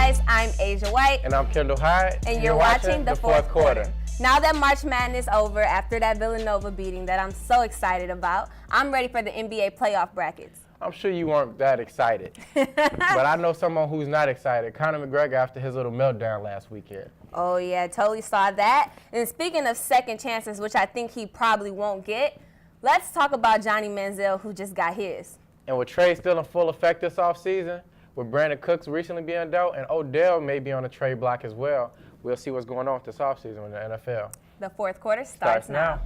guys, I'm Asiah White. And I'm Kendall Hyde. And you're watching the fourth quarter. Now that March Madness over, after that Villanova beating that I'm so excited about, I'm ready for the NBA playoff brackets. I'm sure you weren't that excited. But I know someone who's not excited. Conor McGregor after his little meltdown last weekend. Oh, yeah, totally saw that. And speaking of second chances, which I think he probably won't get, let's talk about Johnny Manziel, who just got his. And with trade still in full effect this offseason, with Brandon Cooks recently being dealt, and Odell may be on the trade block as well, we'll see what's going on this offseason in the NFL. The fourth quarter starts now.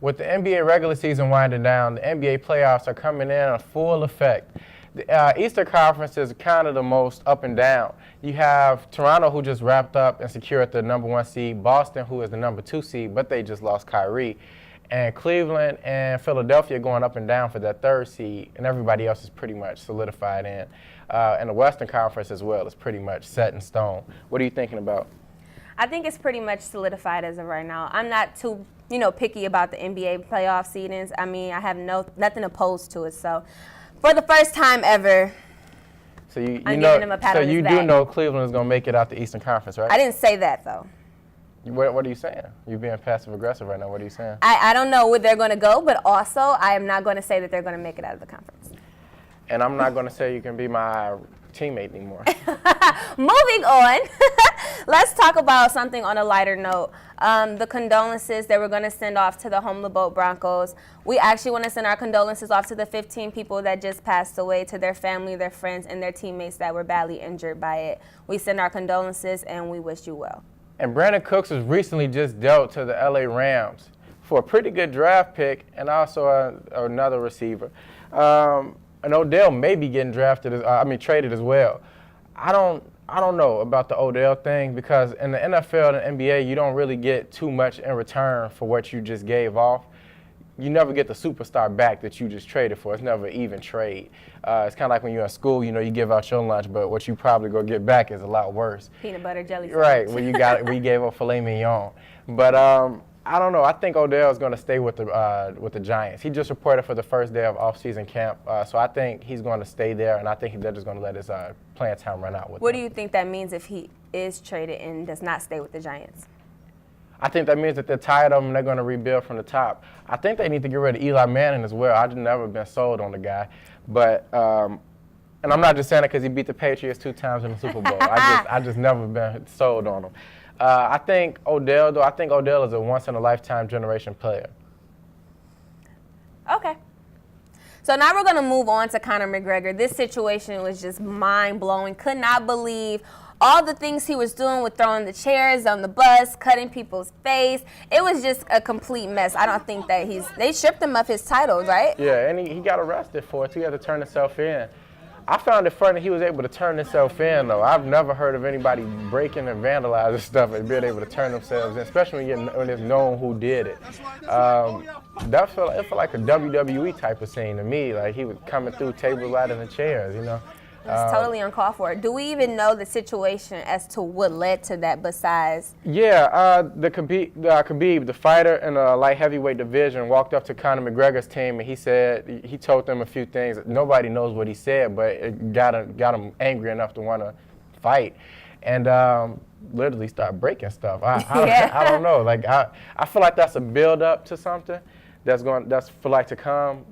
With the NBA regular season winding down, the NBA playoffs are coming in full effect. The Eastern Conference is kind of the most up and down. You have Toronto, who just wrapped up and secured the number 1 seed, Boston, who is the number 2 seed, but they just lost Kyrie, and Cleveland and Philadelphia going up and down for that 3rd seed, and everybody else is pretty much solidified in. And the Western Conference as well is pretty much set in stone. What are you thinking about? I think it's pretty much solidified as of right now. I'm not too picky about the NBA playoff seedings. I mean, I have nothing opposed to it. So, for the first time ever, I'm giving them a pat on his back. Do know Cleveland is going to make it out the Eastern Conference, right? I didn't say that, though. What are you saying? You're being passive-aggressive right now. What are you saying? I don't know where they're going to go, but also I am not going to say that they're going to make it out of the conference. And I'm not going to say you can be my teammate anymore. Moving on, let's talk about something on a lighter note. The condolences that we're going to send off to the Home Boat Broncos. We actually want to send our condolences off to the 15 people that just passed away, to their family, their friends, and their teammates that were badly injured by it. We send our condolences, and we wish you well. And Brandon Cooks was recently just dealt to the LA Rams for a pretty good draft pick and also another receiver. And Odell may be getting traded as well. I don't know about the Odell thing, because in the NFL and the NBA, you don't really get too much in return for what you just gave off. You never get the superstar back that you just traded for. It's never an even trade. It's kind of like when you're in school, you give out your lunch, but what you probably go get back is a lot worse. Peanut butter jelly. Right, when you gave up filet mignon. But I don't know. I think Odell is going to stay with the Giants. He just reported for the first day of off-season camp, so I think he's going to stay there, and I think they're just going to let his playing time run out with him. What do you think that means if he is traded and does not stay with the Giants? I think that means that they're tired of him and they're going to rebuild from the top. I think they need to get rid of Eli Manning as well. I've never been sold on the guy, but and I'm not just saying it because he beat the Patriots 2 times in the Super Bowl. I just never been sold on him. I think Odell is a once-in-a-lifetime generation player. Okay. So now we're going to move on to Conor McGregor. This situation was just mind-blowing. Could not believe all the things he was doing with throwing the chairs on the bus, cutting people's face. It was just a complete mess. I don't think that they stripped him of his titles, right? Yeah, and he got arrested for it, too. He had to turn himself in. I found it funny he was able to turn himself in, though. I've never heard of anybody breaking and vandalizing stuff and being able to turn themselves in, especially when it's known who did it. It felt like a WWE type of scene to me. Like he was coming through tables, ladders, and chairs, It's totally uncalled for. Do we even know the situation as to what led to that besides? Yeah, Khabib, the fighter in the light heavyweight division, walked up to Conor McGregor's team and he told them a few things. Nobody knows what he said, but it got him angry enough to want to fight, and literally start breaking stuff. I don't know. Like I feel like that's a build up to something that's to come.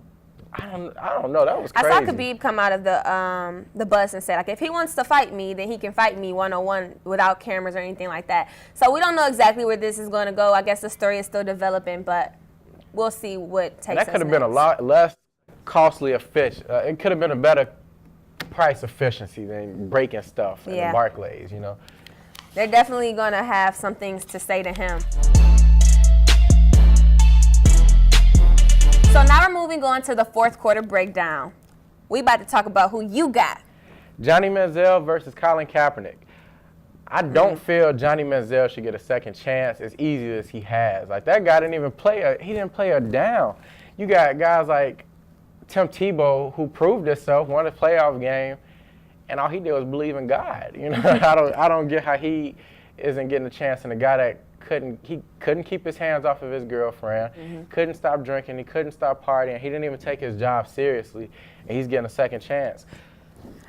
I don't know. That was crazy. I saw Khabib come out of the bus and say, like, if he wants to fight me, then he can fight me one-on-one without cameras or anything like that. So we don't know exactly where this is going to go. I guess the story is still developing, but we'll see what takes us That could have next. been a lot less costly it could have been a better price efficiency than breaking stuff in the Barclays, They're definitely going to have some things to say to him. So now we're moving on to the fourth quarter breakdown. We about to talk about who you got. Johnny Manziel versus Colin Kaepernick. I don't feel Johnny Manziel should get a second chance as easy as he has. Like, that guy didn't even play a down. You got guys like Tim Tebow who proved himself, won a playoff game, and all he did was believe in God. I don't get how he isn't getting a chance, and the guy that couldn't keep his hands off of his girlfriend, couldn't stop drinking, he couldn't stop partying, he didn't even take his job seriously, and he's getting a second chance.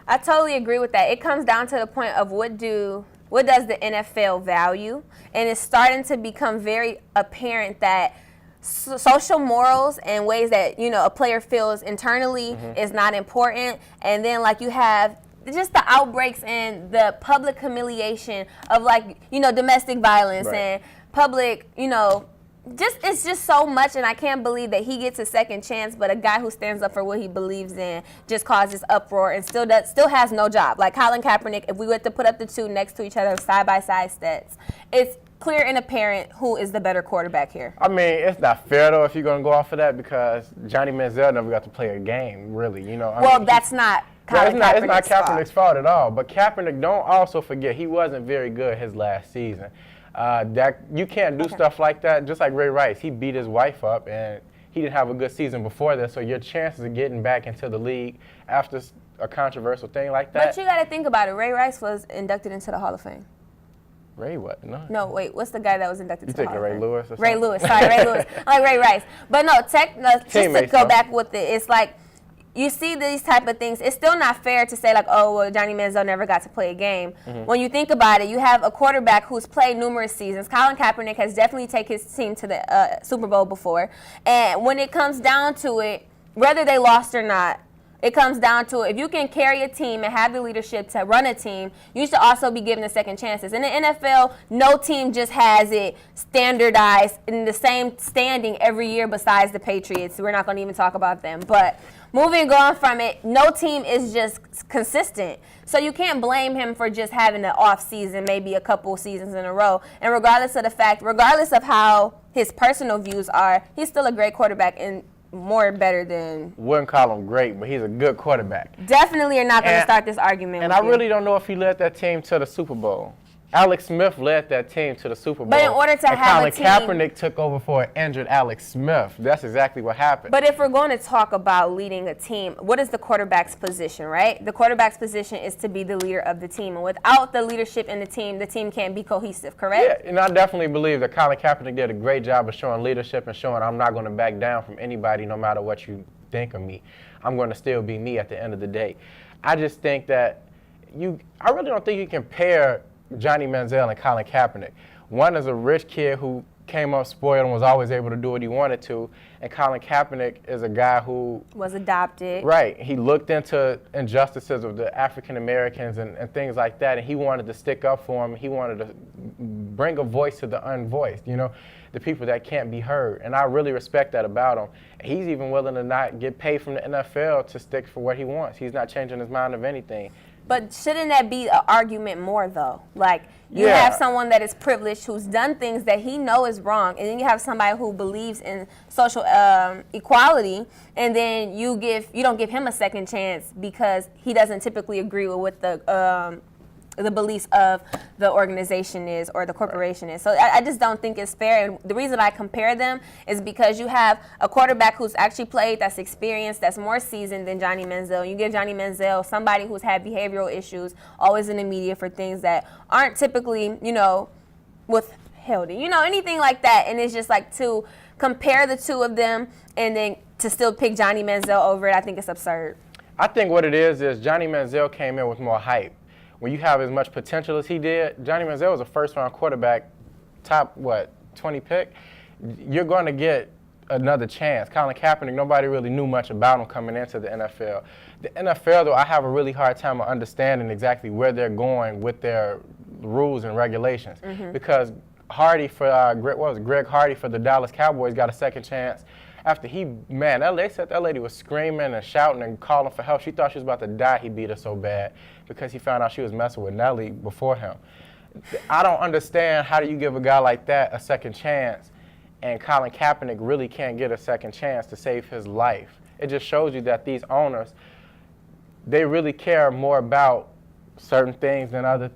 I totally agree with that. It comes down to the point of what does the NFL value, and it's starting to become very apparent that social morals and ways that a player feels internally is not important, and then like you have just the outbreaks and the public humiliation of domestic violence and public it's just so much, and I can't believe that he gets a second chance, but a guy who stands up for what he believes in just causes uproar and still has no job. Like Colin Kaepernick, if we were to put up the two next to each other side by side stats, it's clear and apparent who is the better quarterback here. I mean, it's not fair though if you're going to go off of that, because Johnny Manziel never got to play a game, really. That's not Colin Kaepernick's it's not Kaepernick's fault at all. But Kaepernick, don't also forget, he wasn't very good his last season. That you can't do stuff like that. Just like Ray Rice, he beat his wife up, and he didn't have a good season before this. So your chances of getting back into the league after a controversial thing like that. But you got to think about it. Ray Rice was inducted into the Hall of Fame. Ray what? No, wait. What's the guy that was inducted to the Hall of Fame? You thinking Ray Lewis or something? Ray Lewis. Sorry, Ray Lewis. I like Ray Rice. But no, just to go back with it, it's like you see these type of things. It's still not fair to say like, oh, well, Johnny Manziel never got to play a game. When you think about it, you have a quarterback who's played numerous seasons. Colin Kaepernick has definitely taken his team to the Super Bowl before. And when it comes down to it, whether they lost or not, it comes down to if you can carry a team and have the leadership to run a team, you should also be given the second chances. In the NFL, no team just has it standardized in the same standing every year besides the Patriots. We're not going to even talk about them. But moving on from it, no team is just consistent. So you can't blame him for just having an off season, maybe a couple seasons in a row. And regardless of how his personal views are, he's still a great quarterback and better than. Wouldn't call him great, but he's a good quarterback. Definitely are not going to start this argument. And I really don't know if he led that team to the Super Bowl. Alex Smith led that team to the Super Bowl. But in order to have a team, Colin Kaepernick took over for an injured Alex Smith. That's exactly what happened. But if we're going to talk about leading a team, what is the quarterback's position, right? The quarterback's position is to be the leader of the team. And without the leadership in the team can't be cohesive, correct? Yeah, and I definitely believe that Colin Kaepernick did a great job of showing leadership and showing I'm not going to back down from anybody no matter what you think of me. I'm going to still be me at the end of the day. I just think that I really don't think you can pair Johnny Manziel and Colin Kaepernick. One is a rich kid who came up spoiled and was always able to do what he wanted to, and Colin Kaepernick is a guy who was adopted. Right. He looked into injustices of the African Americans and things like that, and he wanted to stick up for them. He wanted to bring a voice to the unvoiced, the people that can't be heard. And I really respect that about him. He's even willing to not get paid from the NFL to stick for what he wants. He's not changing his mind of anything. But shouldn't that be an argument more, though? Like, you have someone that is privileged who's done things that he knows is wrong, and then you have somebody who believes in social equality, and then you don't give him a second chance because he doesn't typically agree with what the beliefs of the organization is or the corporation is. So I just don't think it's fair. And the reason I compare them is because you have a quarterback who's actually played, that's experienced, that's more seasoned than Johnny Manziel. You give Johnny Manziel somebody who's had behavioral issues, always in the media for things that aren't typically, withheld, anything like that. And it's just like to compare the two of them and then to still pick Johnny Manziel over it, I think it's absurd. I think what it is Johnny Manziel came in with more hype. When you have as much potential as he did, Johnny Manziel was a first-round quarterback, top, 20 pick? You're going to get another chance. Colin Kaepernick, nobody really knew much about him coming into the NFL. The NFL, though, I have a really hard time of understanding exactly where they're going with their rules and regulations. Because Hardy for, Greg Hardy for the Dallas Cowboys got a second chance. After they said that lady was screaming and shouting and calling for help. She thought she was about to die. He beat her so bad because he found out she was messing with Nelly before him. I don't understand how do you give a guy like that a second chance, and Colin Kaepernick really can't get a second chance to save his life. It just shows you that these owners, they really care more about certain things than other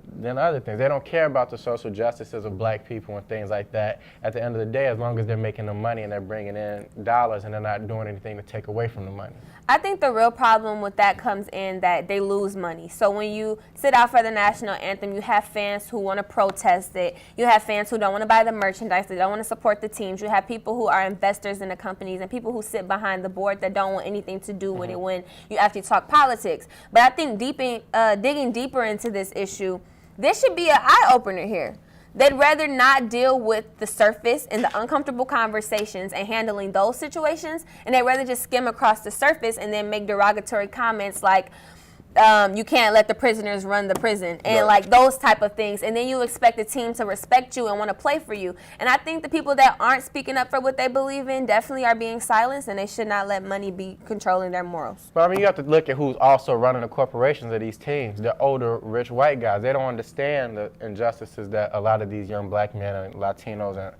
things. They don't care about the social justices of black people and things like that. At the end of the day, as long as they're making the money and they're bringing in dollars and they're not doing anything to take away from the money. I think the real problem with that comes in that they lose money. So when you sit out for the national anthem, you have fans who want to protest it. You have fans who don't want to buy the merchandise. They don't want to support the teams. You have people who are investors in the companies and people who sit behind the board that don't want anything to do with it when you actually talk politics. But I think digging deeper into this issue, this should be an eye-opener here. They'd rather not deal with the surface and the uncomfortable conversations and handling those situations, and they'd rather just skim across the surface and then make derogatory comments like, you can't let the prisoners run the prison, and like those type of things. And then you expect the team to respect you and want to play for you. And I think the people that aren't speaking up for what they believe in definitely are being silenced, and they should not let money be controlling their morals. But I mean, you have to look at who's also running the corporations of these teams. The older, rich white guys. They don't understand the injustices that a lot of these young black men and Latinos and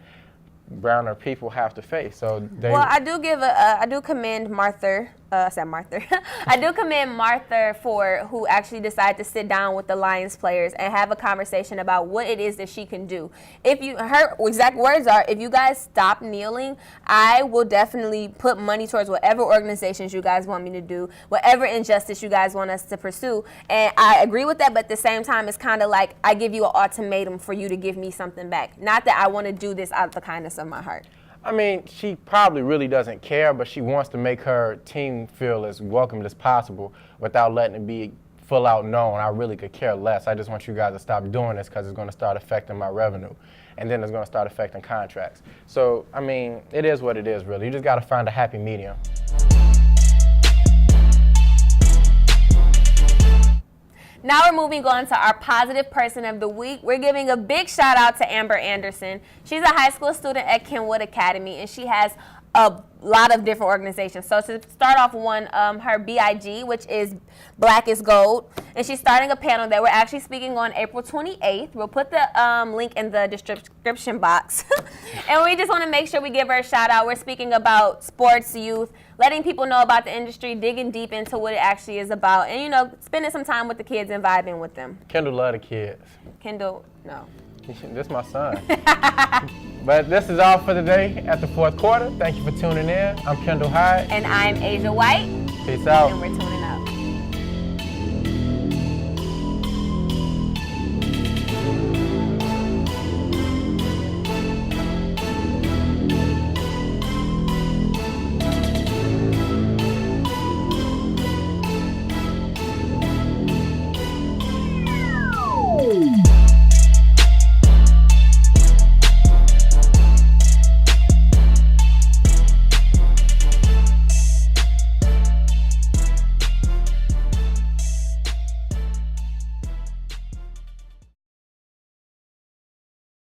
browner people have to face. So they. Well, I do commend Martha. I do commend Martha for who actually decided to sit down with the Lions players and have a conversation about what it is that she can do. Her exact words are, if you guys stop kneeling, I will definitely put money towards whatever organizations you guys want me to do, whatever injustice you guys want us to pursue. And I agree with that, but at the same time, it's kind of like I give you an ultimatum for you to give me something back. Not that I want to do this out of the kindness of my heart. I mean, she probably really doesn't care, but she wants to make her team feel as welcome as possible without letting it be full out known. I really could care less. I just want you guys to stop doing this because it's going to start affecting my revenue. And then it's going to start affecting contracts. So, I mean, it is what it is, really. You just got to find a happy medium. Now we're moving on to our positive person of the week. We're giving a big shout out to Amber Anderson. She's a high school student at Kenwood Academy, and she has a lot of different organizations. So to start off her BIG, which is Black is Gold, and she's starting a panel that we're actually speaking on April 28th. We'll put the link in the description box. And we just want to make sure we give her a shout out. We're speaking about sports, youth, letting people know about the industry, digging deep into what it actually is about, and, you know, spending some time with the kids and vibing with them. Kendall love the kids. Kendall, no. This is my son. But this is all for today at the fourth quarter. Thank you for tuning in. I'm Kendall Hyde. And I'm Asiah White. Peace out. And we're tuning out.